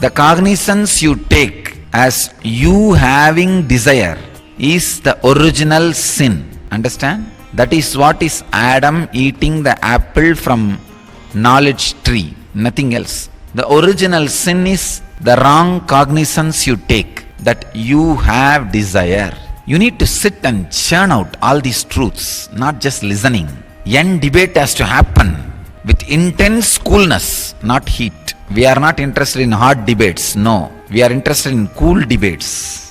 The cognizance you take as you having desire is the original sin. Understand? That is what is Adam eating the apple from knowledge tree, nothing else. The original sin is the wrong cognizance you take, that you have desire. You need to sit and churn out all these truths, not just listening. End debate has to happen with intense coolness, not heat. We are not interested in hot debates, no. We are interested in cool debates.